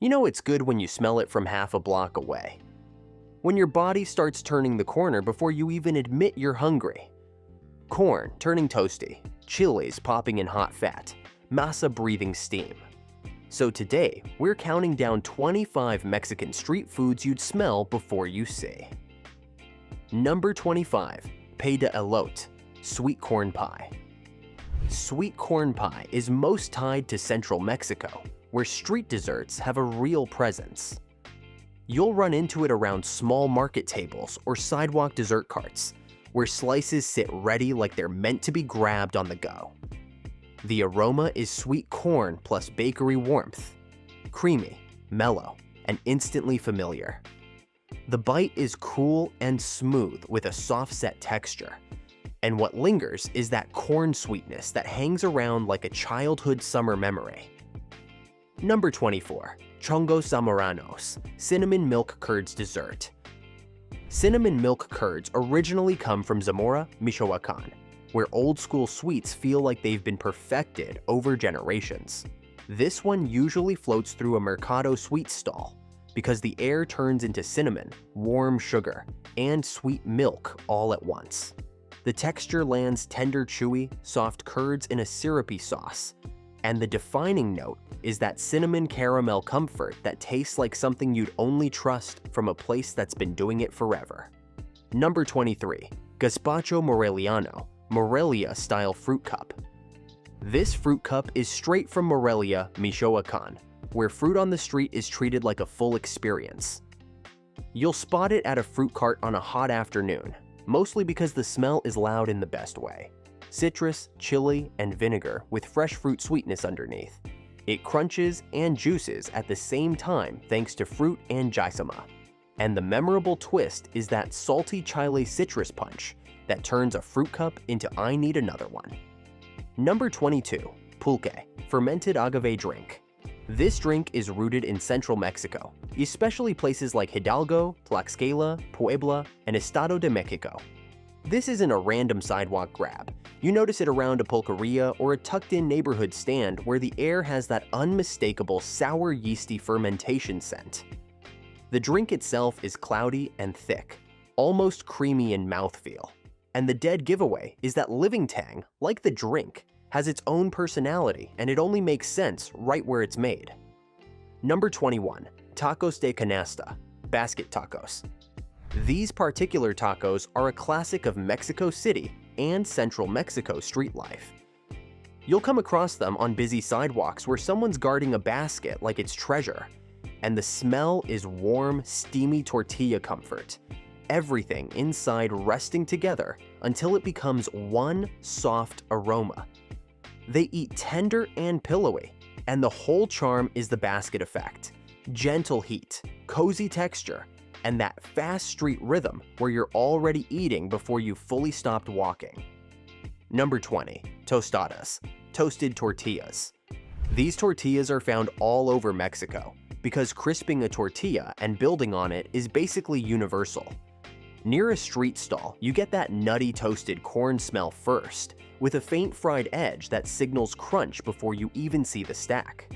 You know it's good when you smell it from half a block away. When your body starts turning the corner before you even admit you're hungry. Corn turning toasty, chilies popping in hot fat, masa breathing steam. So today, we're counting down 25 Mexican street foods you'd smell before you see. Number 25. Pay de elote, sweet corn pie. Sweet corn pie is most tied to central Mexico, where street desserts have a real presence. You'll run into it around small market tables or sidewalk dessert carts, where slices sit ready like they're meant to be grabbed on the go. The aroma is sweet corn plus bakery warmth, creamy, mellow, and instantly familiar. The bite is cool and smooth with a soft-set texture, and what lingers is that corn sweetness that hangs around like a childhood summer memory. Number 24. Chongos Zamoranos, cinnamon milk curds dessert. Cinnamon milk curds originally come from Zamora, Michoacan, where old-school sweets feel like they've been perfected over generations. This one usually floats through a mercado sweet stall because the air turns into cinnamon, warm sugar, and sweet milk all at once. The texture lands tender, chewy, soft curds in a syrupy sauce, and the defining note is that cinnamon caramel comfort that tastes like something you'd only trust from a place that's been doing it forever. Number 23. Gaspacho Moreliano, Morelia-style fruit cup. This fruit cup is straight from Morelia, Michoacan, where fruit on the street is treated like a full experience. You'll spot it at a fruit cart on a hot afternoon, mostly because the smell is loud in the best way. Citrus, chili, and vinegar with fresh fruit sweetness underneath. It crunches and juices at the same time thanks to fruit and jicama. And the memorable twist is that salty chile citrus punch that turns a fruit cup into I need another one. Number 22. Pulque, fermented agave drink. This drink is rooted in central Mexico, especially places like Hidalgo, Tlaxcala, Puebla, and Estado de Mexico. This isn't a random sidewalk grab. You notice it around a pulqueria or a tucked-in neighborhood stand where the air has that unmistakable sour yeasty fermentation scent. The drink itself is cloudy and thick, almost creamy in mouthfeel. And the dead giveaway is that living tang, like the drink, has its own personality and it only makes sense right where it's made. Number 21. Tacos de Canasta, basket tacos. These particular tacos are a classic of Mexico City and central Mexico street life. You'll come across them on busy sidewalks where someone's guarding a basket like it's treasure, and the smell is warm, steamy tortilla comfort. Everything inside resting together until it becomes one soft aroma. They eat tender and pillowy, and the whole charm is the basket effect. Gentle heat, cozy texture, and that fast street rhythm where you're already eating before you fully stopped walking. Number 20. Tostadas, toasted tortillas. These tortillas are found all over Mexico because crisping a tortilla and building on it is basically universal. Near a street stall, you get that nutty toasted corn smell first, with a faint fried edge that signals crunch before you even see the stack.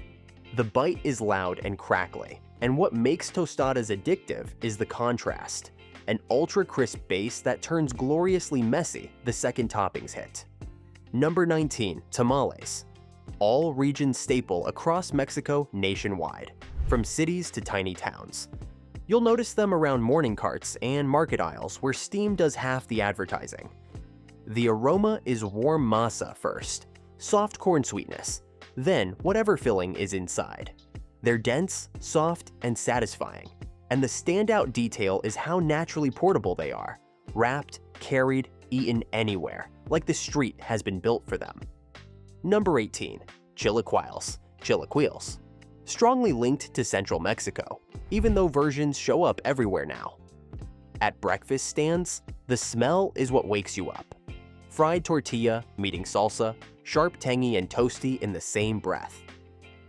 The bite is loud and crackly, and what makes tostadas addictive is the contrast, an ultra-crisp base that turns gloriously messy the second toppings hit. Number 19. Tamales, all-region staple across Mexico nationwide, from cities to tiny towns. You'll notice them around morning carts and market aisles where steam does half the advertising. The aroma is warm masa first, soft corn sweetness, then whatever filling is inside. They're dense, soft, and satisfying, and the standout detail is how naturally portable they are, wrapped, carried, eaten anywhere, like the street has been built for them. Number 18. Chilaquiles, strongly linked to central Mexico, even though versions show up everywhere now. At breakfast stands, the smell is what wakes you up. Fried tortilla meeting salsa, sharp, tangy, and toasty in the same breath.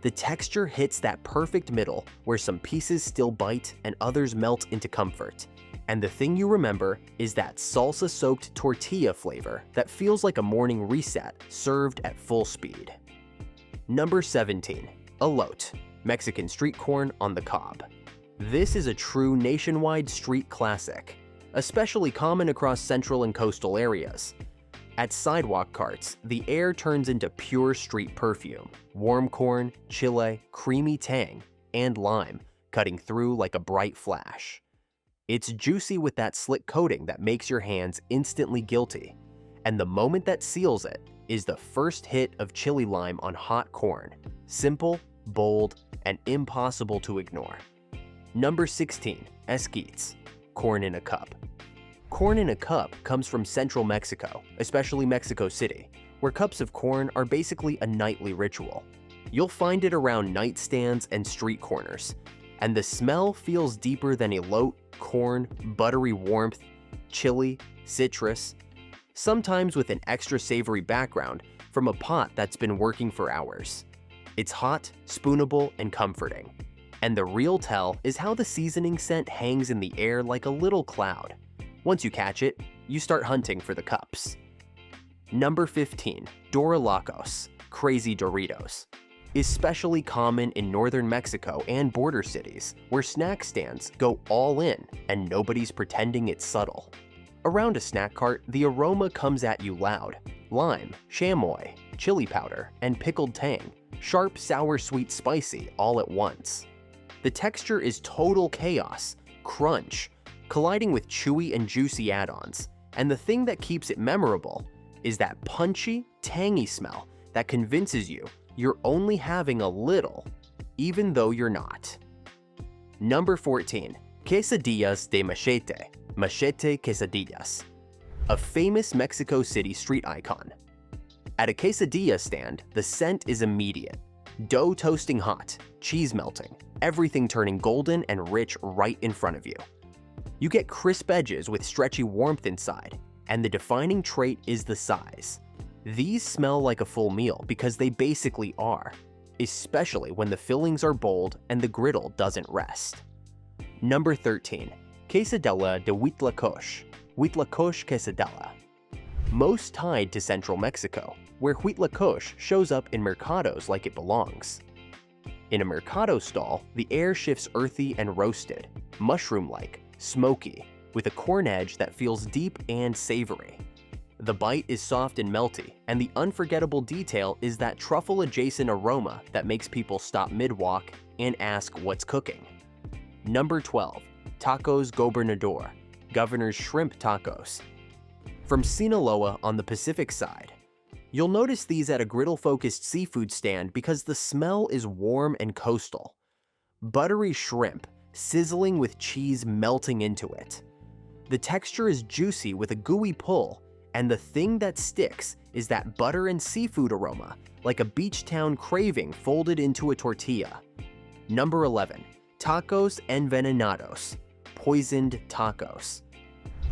The texture hits that perfect middle where some pieces still bite and others melt into comfort. And the thing you remember is that salsa-soaked tortilla flavor that feels like a morning reset served at full speed. Number 17. Elote, Mexican street corn on the cob. This is a true nationwide street classic, especially common across central and coastal areas. At sidewalk carts, the air turns into pure street perfume, warm corn, chile, creamy tang, and lime, cutting through like a bright flash. It's juicy with that slick coating that makes your hands instantly guilty, and the moment that seals it is the first hit of chili lime on hot corn. Simple, bold, and impossible to ignore. Number 16, Esquites, corn in a cup. Corn in a cup comes from central Mexico, especially Mexico City, where cups of corn are basically a nightly ritual. You'll find it around nightstands and street corners, and the smell feels deeper than elote, corn, buttery warmth, chili, citrus, sometimes with an extra savory background from a pot that's been working for hours. It's hot, spoonable, and comforting. And the real tell is how the seasoning scent hangs in the air like a little cloud. Once you catch it, you start hunting for the cups. Number 15, Dorilocos, crazy Doritos. Especially common in northern Mexico and border cities, where snack stands go all in and nobody's pretending it's subtle. Around a snack cart, the aroma comes at you loud. Lime, chamoy, chili powder, and pickled tang. Sharp, sour, sweet, spicy, all at once. The texture is total chaos, crunch, colliding with chewy and juicy add-ons. And the thing that keeps it memorable is that punchy, tangy smell that convinces you you're only having a little, even though you're not. Number 14, Quesadillas de Machete, Machete Quesadillas, a famous Mexico City street icon. At a quesadilla stand, the scent is immediate. Dough toasting hot, cheese melting, everything turning golden and rich right in front of you. You get crisp edges with stretchy warmth inside, and the defining trait is the size. These smell like a full meal because they basically are, especially when the fillings are bold and the griddle doesn't rest. Number 13, Quesadilla de Huitlacoche, Huitlacoche Quesadilla. Most tied to central Mexico, where Huitlacoche shows up in mercados like it belongs. In a mercado stall, the air shifts earthy and roasted, mushroom-like, smoky, with a corn edge that feels deep and savory. The bite is soft and melty, and the unforgettable detail is that truffle-adjacent aroma that makes people stop mid-walk and ask what's cooking. Number 12, Tacos Gobernador, Governor's Shrimp Tacos. From Sinaloa on the Pacific side, you'll notice these at a griddle-focused seafood stand because the smell is warm and coastal. Buttery shrimp, sizzling with cheese melting into it. The texture is juicy with a gooey pull, and the thing that sticks is that butter and seafood aroma, like a beach town craving folded into a tortilla. Number 11, Tacos Envenenados, poisoned tacos.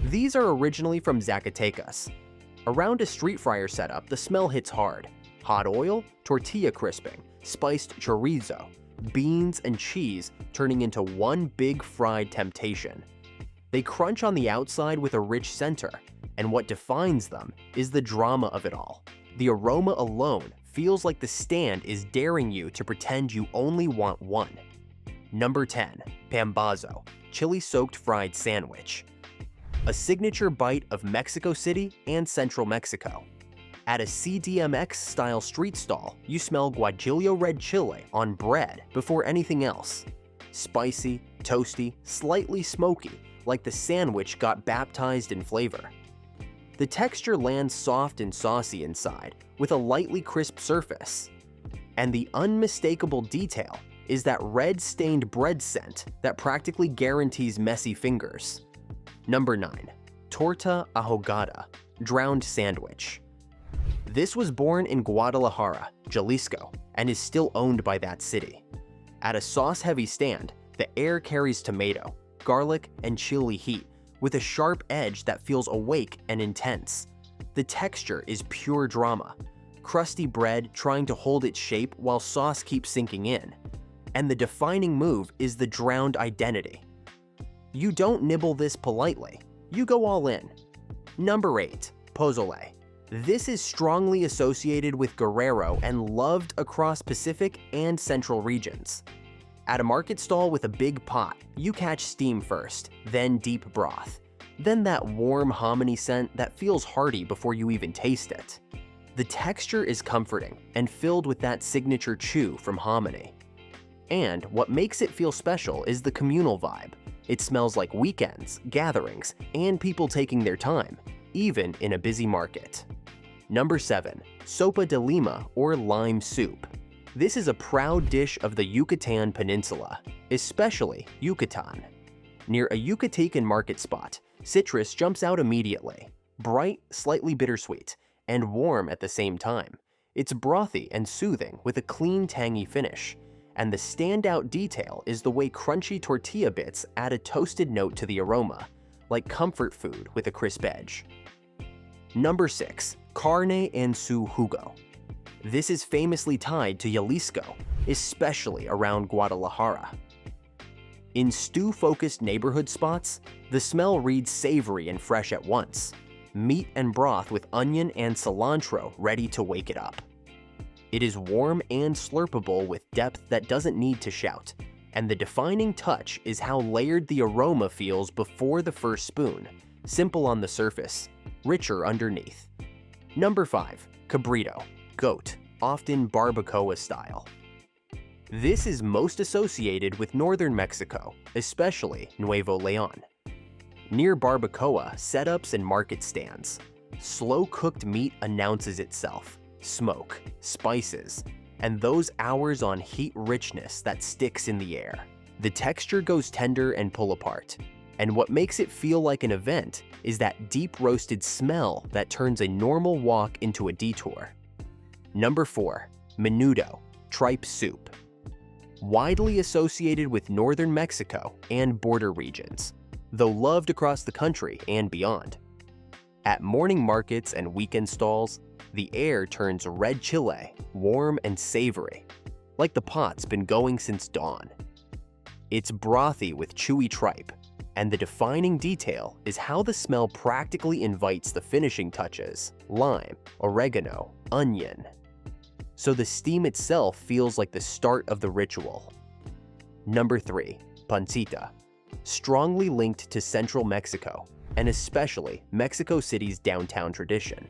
These are originally from Zacatecas. Around a street fryer setup, the smell hits hard. Hot oil, tortilla crisping, spiced chorizo, beans and cheese turning into one big fried temptation. They crunch on the outside with a rich center, and what defines them is the drama of it all. The aroma alone feels like the stand is daring you to pretend you only want one. Number 10, Pambazo, chili-soaked fried sandwich. A signature bite of Mexico City and Central Mexico. At a CDMX-style street stall, you smell guajillo red chile on bread before anything else. Spicy, toasty, slightly smoky, like the sandwich got baptized in flavor. The texture lands soft and saucy inside, with a lightly crisp surface. And the unmistakable detail is that red-stained bread scent that practically guarantees messy fingers. Number 9, Torta Ahogada, drowned sandwich. This was born in Guadalajara, Jalisco, and is still owned by that city. At a sauce-heavy stand, the air carries tomato, garlic, and chili heat, with a sharp edge that feels awake and intense. The texture is pure drama, crusty bread trying to hold its shape while sauce keeps sinking in. And the defining move is the drowned identity. You don't nibble this politely, you go all in. Number 8, Pozole. This is strongly associated with Guerrero and loved across Pacific and Central regions. At a market stall with a big pot, you catch steam first, then deep broth, then that warm hominy scent that feels hearty before you even taste it. The texture is comforting and filled with that signature chew from hominy. And what makes it feel special is the communal vibe. It smells like weekends, gatherings, and people taking their time, even in a busy market. Number 7. Sopa de lima or lime soup. This is a proud dish of the Yucatan Peninsula, especially Yucatan. Near a Yucatecan market spot, citrus jumps out immediately, bright, slightly bittersweet, and warm at the same time. It's brothy and soothing with a clean, tangy finish, and the standout detail is the way crunchy tortilla bits add a toasted note to the aroma, like comfort food with a crisp edge. Number 6. Carne en su jugo. This is famously tied to Jalisco, especially around Guadalajara. In stew-focused neighborhood spots, the smell reads savory and fresh at once. Meat and broth with onion and cilantro ready to wake it up. It is warm and slurpable with depth that doesn't need to shout, and the defining touch is how layered the aroma feels before the first spoon, simple on the surface, richer underneath. Number 5. Cabrito, goat, often barbacoa style. This is most associated with northern Mexico, especially Nuevo León. Near barbacoa setups and market stands, slow-cooked meat announces itself, smoke, spices, and those hours on heat richness that sticks in the air. The texture goes tender and pull apart, and what makes it feel like an event is that deep-roasted smell that turns a normal walk into a detour. Number 4. Menudo, tripe soup. Widely associated with northern Mexico and border regions, though loved across the country and beyond. At morning markets and weekend stalls, the air turns red chile, warm and savory, like the pot's been going since dawn. It's brothy with chewy tripe, and the defining detail is how the smell practically invites the finishing touches, lime, oregano, onion. So the steam itself feels like the start of the ritual. Number 3. Pancita, strongly linked to central Mexico, and especially Mexico City's downtown tradition.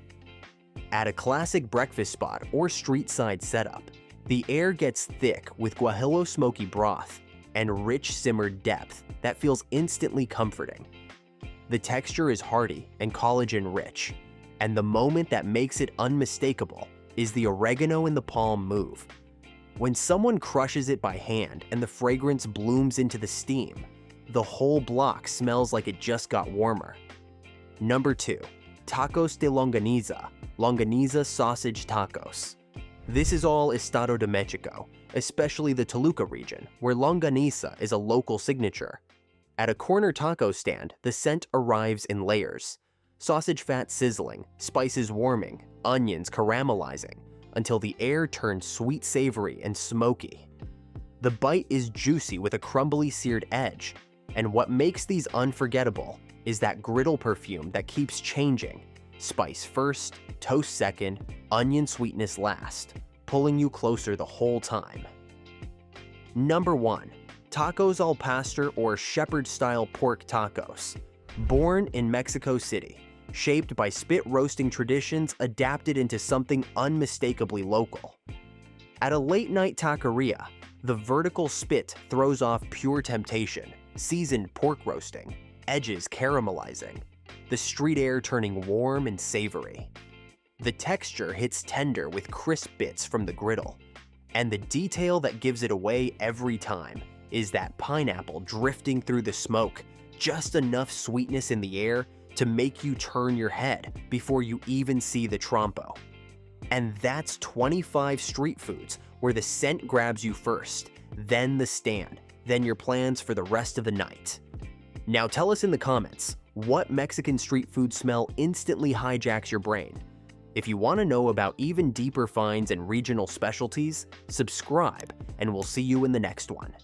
At a classic breakfast spot or street-side setup, the air gets thick with guajillo smoky broth and rich simmered depth that feels instantly comforting. The texture is hearty and collagen-rich, and the moment that makes it unmistakable is the oregano in the palm move. When someone crushes it by hand and the fragrance blooms into the steam, the whole block smells like it just got warmer. Number 2. Tacos de longaniza, longaniza sausage tacos. This is all Estado de Mexico, especially the Toluca region, where longaniza is a local signature. At a corner taco stand, the scent arrives in layers. Sausage fat sizzling, spices warming, onions caramelizing, until the air turns sweet savory and smoky. The bite is juicy with a crumbly seared edge, and what makes these unforgettable is that griddle perfume that keeps changing. Spice first, toast second, onion sweetness last, pulling you closer the whole time. Number 1. Tacos al pastor or shepherd-style pork tacos. Born in Mexico City, shaped by spit roasting traditions adapted into something unmistakably local. At a late-night taqueria, the vertical spit throws off pure temptation, seasoned pork roasting, edges caramelizing, the street air turning warm and savory. The texture hits tender with crisp bits from the griddle, and the detail that gives it away every time is that pineapple drifting through the smoke, just enough sweetness in the air to make you turn your head before you even see the trompo. And that's 25 street foods where the scent grabs you first, then the stand, then your plans for the rest of the night. Now tell us in the comments, what Mexican street food smell instantly hijacks your brain? If you want to know about even deeper finds and regional specialties, subscribe, and we'll see you in the next one.